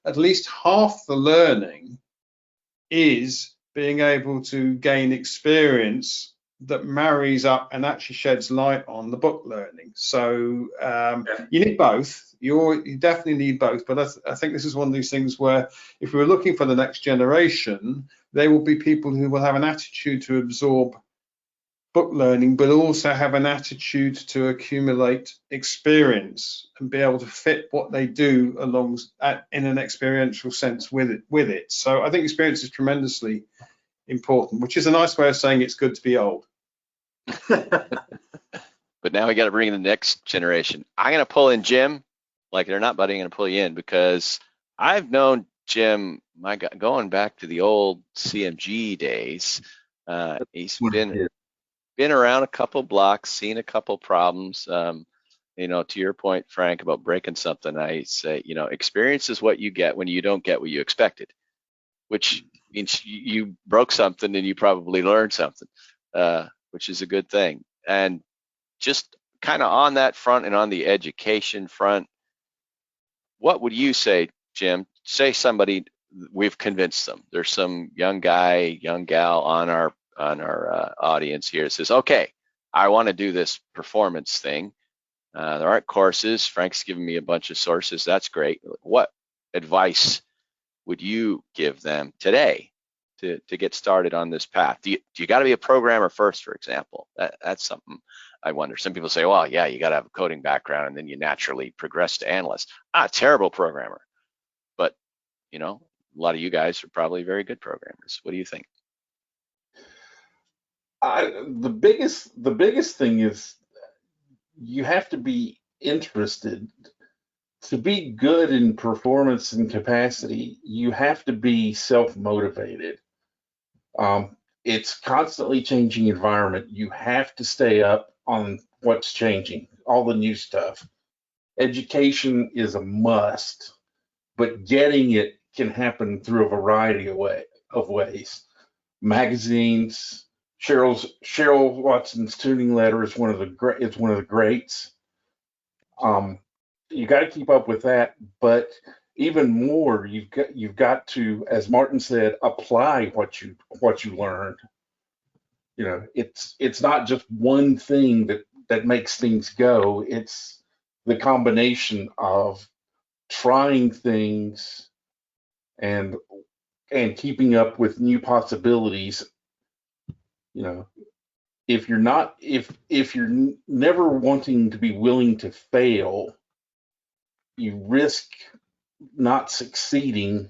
at least half the learning is being able to gain experience that marries up and actually sheds light on the book learning. So you need both. You definitely need both. But I think this is one of these things where if we were looking for the next generation, there will be people who will have an attitude to absorb book learning, but also have an attitude to accumulate experience and be able to fit what they do along in an experiential sense with it. So I think experience is tremendously important, which is a nice way of saying it's good to be old. But now we got to bring in the next generation. I'm going to pull in Jim, like it or not, buddy. I'm going to pull you in because I've known Jim, my God, going back to the old CMG days. He's been around a couple blocks, seen a couple problems. You know, to your point, Frank, about breaking something, I say, you know, experience is what you get when you don't get what you expected, which means you broke something and you probably learned something, which is a good thing. And just kind of on that front and on the education front, what would you say, Jim? Say somebody, we've convinced them. There's some young guy, young gal on our audience here that says, okay, I want to do this performance thing. There aren't courses. Frank's given me a bunch of sources. That's great. What advice would you give them today to get started on this path? Do you got to be a programmer first, for example? That's something I wonder. Some people say, well, yeah, you got to have a coding background and then you naturally progress to analyst. Terrible programmer. But, you know, a lot of you guys are probably very good programmers. What do you think? The biggest thing is you have to be interested. To be good in performance and capacity, you have to be self-motivated. It's constantly changing environment. You have to stay up on what's changing, all the new stuff. Education is a must, but getting it can happen through a variety of ways. Magazines, Cheryl Watson's tuning letter is one of the greats. You got to keep up with that, but even more, you've got to, as Martin said, apply what you learned. You know, it's not just one thing that makes things go. It's the combination of trying things and keeping up with new possibilities. You know, if you're never wanting to be willing to fail, you risk not succeeding,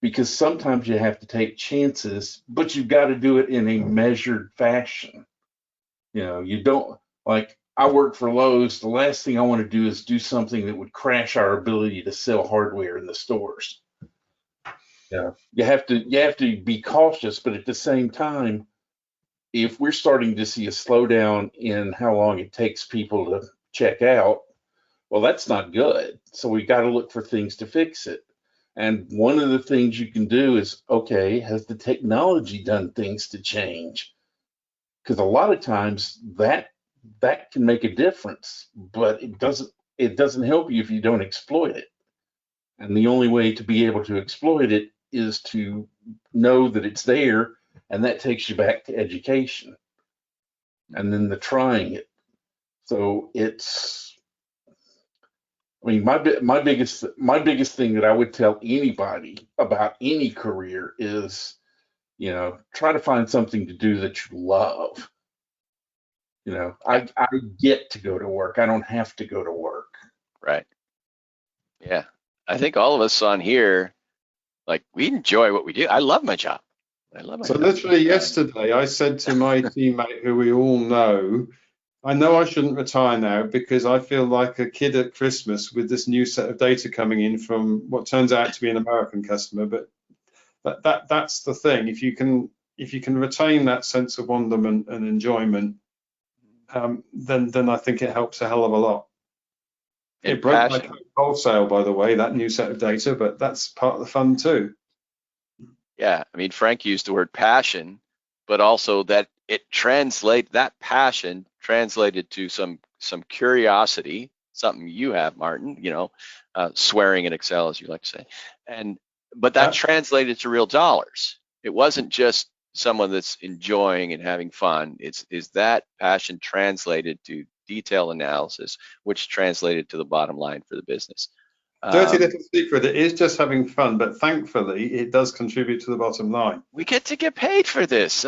because sometimes you have to take chances, but you've got to do it in a measured fashion. You know, you don't, like, I work for Lowe's. The last thing I want to do is do something that would crash our ability to sell hardware in the stores. Yeah, you have to be cautious, but at the same time, if we're starting to see a slowdown in how long it takes people to check out, well, that's not good. So we got to look for things to fix it. And one of the things you can do is, okay, has the technology done things to change? Because a lot of times that can make a difference, but it doesn't help you if you don't exploit it. And the only way to be able to exploit it is to know that it's there, and that takes you back to education and then the trying it. So my biggest thing that I would tell anybody about any career is, you know, try to find something to do that you love. You know, I get to go to work. I don't have to go to work. Right. Yeah. I think all of us on here, like, we enjoy what we do. I love my job. So literally yesterday, I said to my teammate, who we all know, I know I shouldn't retire now because I feel like a kid at Christmas with this new set of data coming in from what turns out to be an American customer. But that's the thing. If you can retain that sense of wonderment and enjoyment, then I think it helps a hell of a lot. It broke my wholesale, by the way, that new set of data, but that's part of the fun too. Yeah, I mean, Frank used the word passion, but also that that passion translated to some curiosity something you have, Martin, swearing in Excel, as you like to say. But that translated to real dollars. It wasn't just someone that's enjoying and having fun. Is that passion translated to detailed analysis, which translated to the bottom line for the business. Dirty little secret, it is just having fun, but thankfully it does contribute to the bottom line. We get to get paid for this.